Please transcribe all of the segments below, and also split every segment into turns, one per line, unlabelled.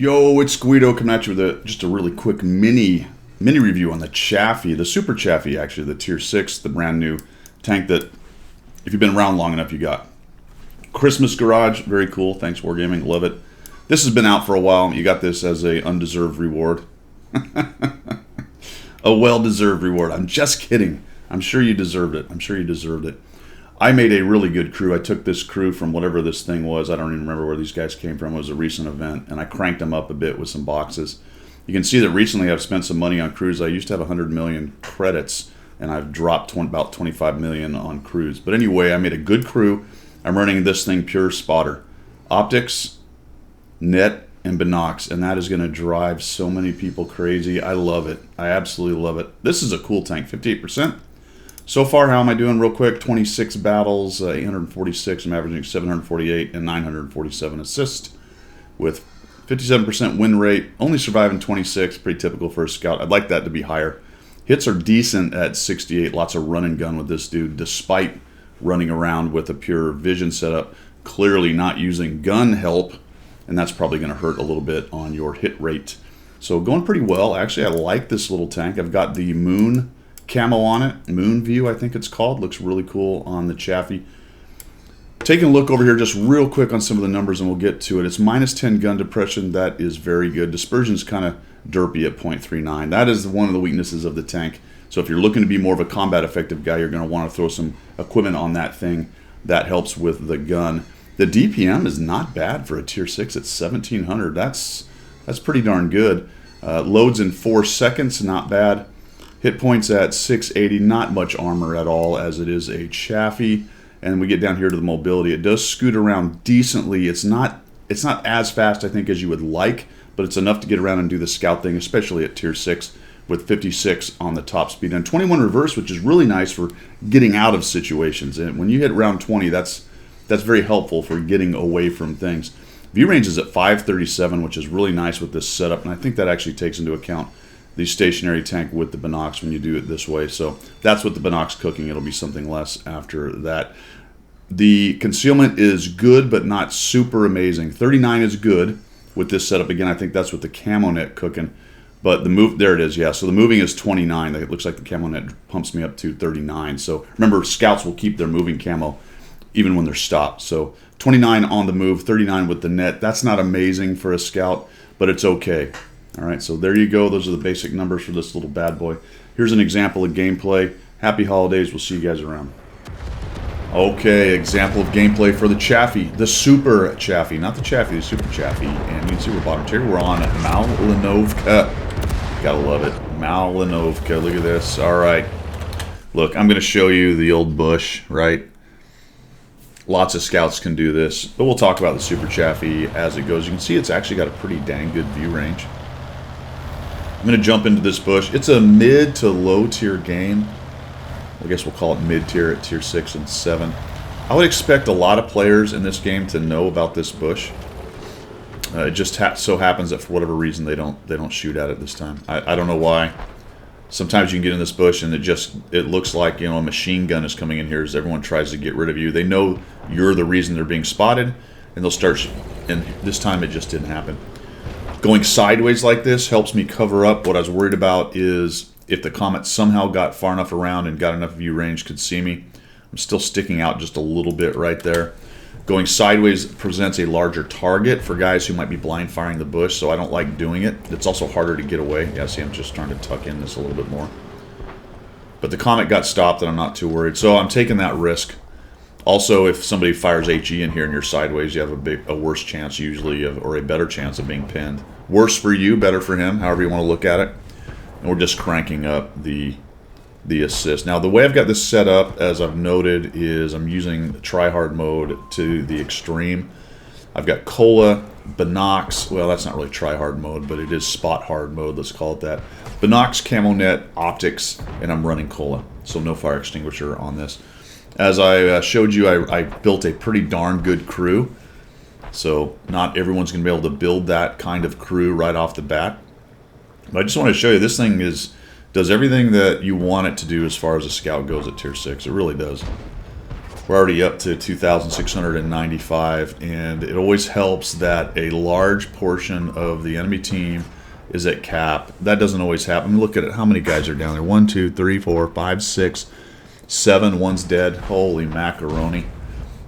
Yo, it's Guido coming at you with just a really quick mini review on the Chaffee, the Super Chaffee actually, the Tier 6, the brand new tank that if you've been around long enough you got. Christmas Garage, very cool. Thanks Wargaming, love it. This has been out for a while. You got this as a undeserved reward. A well-deserved reward. I'm just kidding. I'm sure you deserved it. I'm sure you deserved it. I made a really good crew. I took this crew from whatever this thing was. I don't even remember where these guys came from. It was a recent event, and I cranked them up a bit with some boxes. You can see that recently I've spent some money on crews. I used to have 100 million credits, and I've dropped about 25 million on crews. But anyway, I made a good crew. I'm running this thing pure spotter. Optics, net, and binocs, and that is going to drive so many people crazy. I love it. I absolutely love it. This is a cool tank, 58%. So far, how am I doing real quick? 26 battles, 846. I'm averaging 748 and 947 assists with 57% win rate. Only surviving 26, pretty typical for a scout. I'd like that to be higher. Hits are decent at 68. Lots of run and gun with this dude, despite running around with a pure vision setup. Clearly not using gun help, and that's probably going to hurt a little bit on your hit rate. So going pretty well. Actually, I like this little tank. I've got the moon camo on it, moon view I think it's called. Looks really cool on the Chaffee. Taking a look over here just real quick on some of the numbers and we'll get to it. It's minus 10 gun depression. That is very good. Dispersion's kind of derpy at 0.39. That is one of the weaknesses of the tank. So if you're looking to be more of a combat effective guy, you're going to want to throw some equipment on that thing. That helps with the gun. The DPM is not bad for a tier 6 at 1700. That's pretty darn good. Loads in 4 seconds, not bad. Hit points at 680, not much armor at all as it is a Chaffee. And we get down here to the mobility. It does scoot around decently. It's not as fast I think as you would like, but it's enough to get around and do the scout thing, especially at tier 6 with 56 on the top speed. And 21 reverse, which is really nice for getting out of situations. And when you hit round 20, that's very helpful for getting away from things. View range is at 537, which is really nice with this setup. And I think that actually takes into account the stationary tank with the binocs when you do it this way. So that's what the binocs cooking. It'll be something less after that. The concealment is good, but not super amazing. 39 is good with this setup. Again, I think that's with the camo net cooking. But the move, there it is, yeah. So the moving is 29. It looks like the camo net pumps me up to 39. So remember, scouts will keep their moving camo even when they're stopped. So 29 on the move, 39 with the net. That's not amazing for a scout, but it's okay. All right, so there you go. Those are the basic numbers for this little bad boy. Here's an example of gameplay. Happy holidays. We'll see you guys around. Okay, example of gameplay for the Chaffee, the Super Chaffee, not the Chaffee, the Super Chaffee. And you can see we're bottom tier. We're on Malinovka. Gotta love it. Malinovka. Look at this. All right. Look, I'm going to show you the old bush, right? Lots of scouts can do this, but we'll talk about the Super Chaffee as it goes. You can see it's actually got a pretty dang good view range. I'm going to jump into this bush. It's a mid to low tier game. I guess we'll call it mid tier at tier 6 and 7. I would expect a lot of players in this game to know about this bush. It just so happens that for whatever reason they don't shoot at it this time. I don't know why. Sometimes you can get in this bush and it looks like, you know, a machine gun is coming in here as everyone tries to get rid of you. They know you're the reason they're being spotted, and they'll start. And this time it just didn't happen. Going sideways like this helps me cover up. What I was worried about is if the comet somehow got far enough around and got enough view range could see me. I'm still sticking out just a little bit right there. Going sideways presents a larger target for guys who might be blind firing the bush, so I don't like doing it. It's also harder to get away. Yeah, see, I'm just trying to tuck in this a little bit more. But the comet got stopped and I'm not too worried. So I'm taking that risk. Also, if somebody fires HE in here and you're sideways, you have a worse chance usually or a better chance of being pinned. Worse for you, better for him, however you want to look at it. And we're just cranking up the assist. Now, the way I've got this set up, as I've noted, is I'm using try-hard mode to the extreme. I've got Cola, Binocs. Well, that's not really try-hard mode, but it is spot-hard mode. Let's call it that. Binocs, Camo Net, Optics, and I'm running Cola. So no fire extinguisher on this. As I showed you, I built a pretty darn good crew. So not everyone's going to be able to build that kind of crew right off the bat. But I just want to show you this thing does everything that you want it to do as far as a scout goes at tier 6. It really does. We're already up to 2,695, and it always helps that a large portion of the enemy team is at cap. That doesn't always happen. Look at it. How many guys are down there? 1, 2, 3, 4, 5, 6, 7. One's dead. Holy macaroni.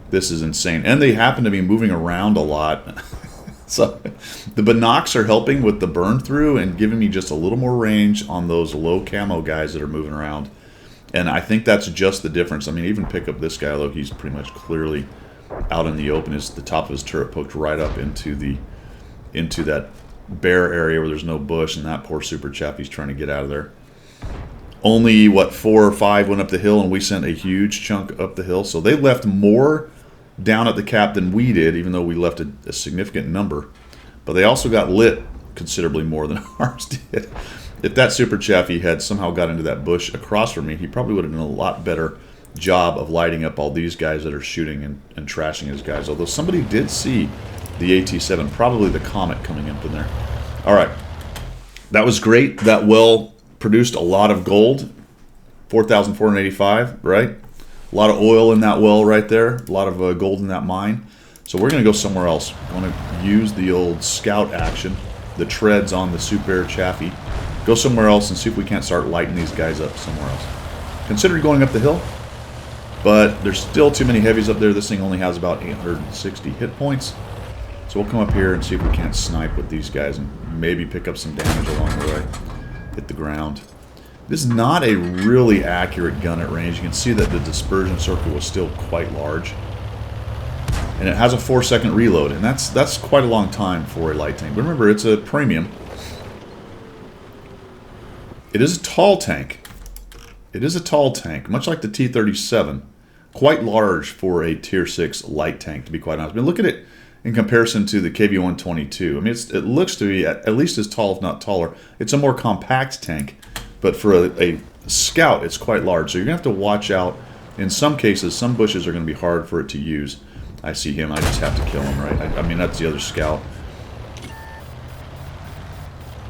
This is insane. And they happen to be moving around a lot. So the binocs are helping with the burn through and giving me just a little more range on those low camo guys that are moving around. And I think that's just the difference. I mean, even pick up this guy, although he's pretty much clearly out in the open. Is the top of his turret poked right up into that bare area where there's no bush, and that poor super Chaffee's trying to get out of there. Only, what, 4 or 5 went up the hill, and we sent a huge chunk up the hill. So they left more down at the cap than we did, even though we left a significant number. But they also got lit considerably more than ours did. If that super Chaffee had somehow got into that bush across from me, he probably would have done a lot better job of lighting up all these guys that are shooting and trashing his guys. Although somebody did see the AT-7, probably the Comet coming up in there. All right. That was great. That well produced a lot of gold. 4,485, right? A lot of oil in that well right there. A lot of gold in that mine. So we're going to go somewhere else. I'm going to use the old scout action, the treads on the super Chaffee. Go somewhere else and see if we can't start lighting these guys up somewhere else. Consider going up the hill, but there's still too many heavies up there. This thing only has about 860 hit points. So we'll come up here and see if we can't snipe with these guys and maybe pick up some damage along the way. Hit the ground. This is not a really accurate gun at range. You can see that the dispersion circle was still quite large. And it has a 4-second reload, and that's quite a long time for a light tank. But remember, it's a premium. It is a tall tank. It is a tall tank, much like the T-37. Quite large for a Tier 6 light tank, to be quite honest. I mean, look at it in comparison to the KV-122. I mean, it looks to be at least as tall, if not taller. It's a more compact tank, but for a scout, it's quite large. So you're going to have to watch out. In some cases, some bushes are going to be hard for it to use. I see him. I just have to kill him, right? I mean, that's the other scout.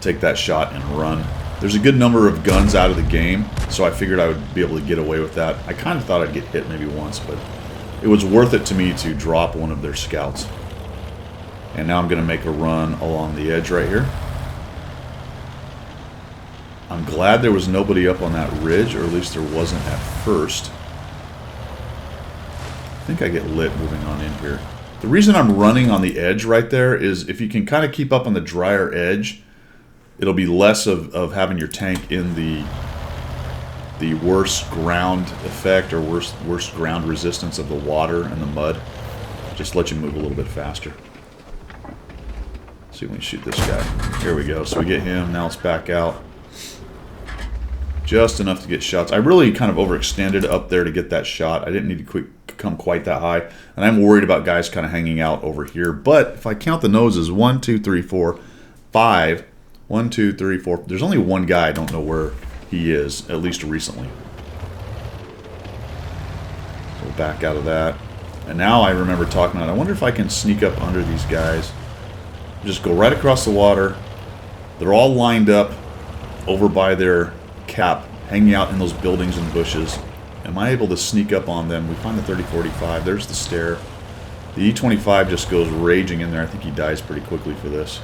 Take that shot and run. There's a good number of guns out of the game, so I figured I would be able to get away with that. I kind of thought I'd get hit maybe once, but it was worth it to me to drop one of their scouts. And now I'm going to make a run along the edge right here. I'm glad there was nobody up on that ridge, or at least there wasn't at first. I think I get lit moving on in here. The reason I'm running on the edge right there is if you can kind of keep up on the drier edge, it'll be less of having your tank in the worst ground effect or worst ground resistance of the water and the mud. Just let you move a little bit faster. See if we can shoot this guy. Here we go. So we get him. Now let's back out. Just enough to get shots. I really kind of overextended up there to get that shot. I didn't need to come quite that high. And I'm worried about guys kind of hanging out over here. But if I count the noses, 1, 2, 3, 4, 5. 1, 2, 3, 4. There's only one guy I don't know where he is, at least recently. So we'll back out of that. And now I remember talking about, I wonder if I can sneak up under these guys. Just go right across the water. They're all lined up over by their cap, hanging out in those buildings and bushes. Am I able to sneak up on them? We find the 30-45. There's the stair. The E-25 just goes raging in there. I think he dies pretty quickly for this.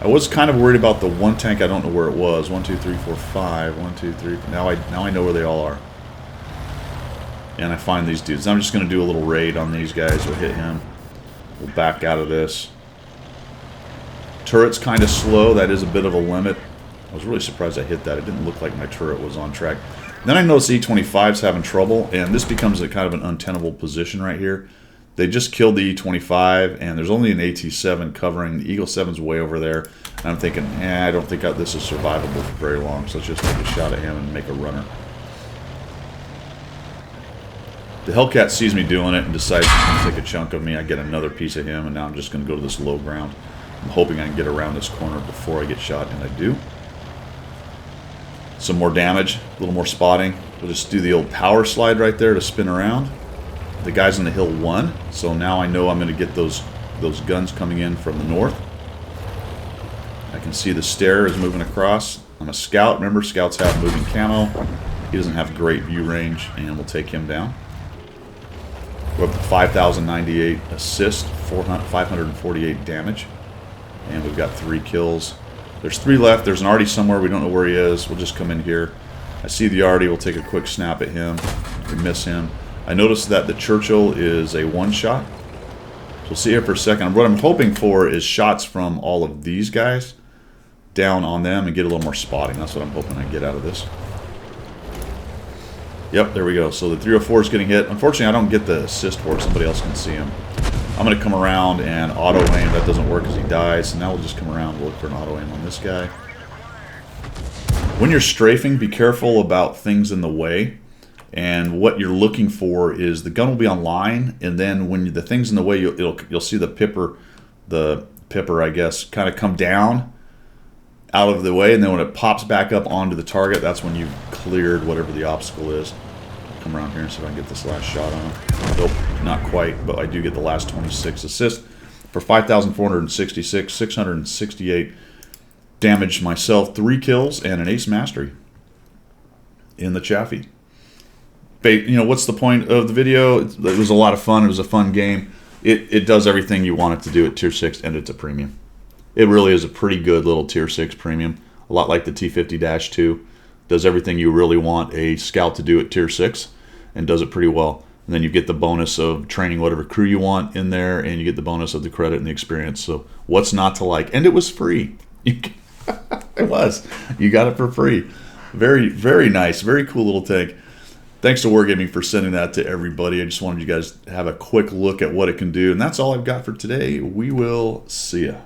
I was kind of worried about the one tank. I don't know where it was. 1, 2, 3, 4, 5. 1, 2, 3. Now I know where they all are. And I find these dudes. I'm just going to do a little raid on these guys. We'll hit him. We'll back out of this. Turret's kind of slow. That is a bit of a limit. I was really surprised I hit that. It didn't look like my turret was on track. Then I noticed the E-25's having trouble, and this becomes a kind of an untenable position right here. They just killed the E-25, and there's only an AT-7 covering. The Eagle 7's way over there. And I'm thinking, I don't think this is survivable for very long, so let's just take a shot at him and make a runner. The Hellcat sees me doing it and decides he's going to take a chunk of me. I get another piece of him, and now I'm just going to go to this low ground. I'm hoping I can get around this corner before I get shot, and I do. Some more damage, a little more spotting. We'll just do the old power slide right there to spin around. The guys on the hill won, so now I know I'm going to get those guns coming in from the north. I can see the stair is moving across. I'm a scout. Remember, scouts have moving camo. He doesn't have great view range, and we'll take him down. We're up to 5,098 assist, 548 damage. And we've got 3 kills. There's 3 left. There's an Artie somewhere. We don't know where he is. We'll just come in here. I see the Artie. We'll take a quick snap at him. We miss him. I noticed that the Churchill is a one-shot. So we'll see here for a second. What I'm hoping for is shots from all of these guys down on them and get a little more spotting. That's what I'm hoping I get out of this. Yep, there we go. So the 304 is getting hit. Unfortunately, I don't get the assist for it. Somebody else can see him. I'm going to come around and auto-aim. That doesn't work because he dies. So now we'll just come around and look for an auto-aim on this guy. When you're strafing, be careful about things in the way. And what you're looking for is the gun will be on line, and then when the thing's in the way, you'll see the pipper, I guess, kind of come down out of the way, and then when it pops back up onto the target, that's when you've cleared whatever the obstacle is. Come around here and see if I can get this last shot on him. Nope, not quite, but I do get the last 26 assists for 5,466, 668 damage myself, 3 kills, and an ace mastery in the Chaffee. You know, what's the point of the video? It was a lot of fun. It was a fun game. It does everything you want it to do at Tier 6, and it's a premium. It really is a pretty good little Tier 6 premium. A lot like the T50-2. Does everything you really want a scout to do at Tier 6, and does it pretty well. And then you get the bonus of training whatever crew you want in there, and you get the bonus of the credit and the experience. So what's not to like? And it was free. It was. You got it for free. Very, very nice. Very cool little tank. Thanks to Wargaming for sending that to everybody. I just wanted you guys to have a quick look at what it can do. And that's all I've got for today. We will see ya.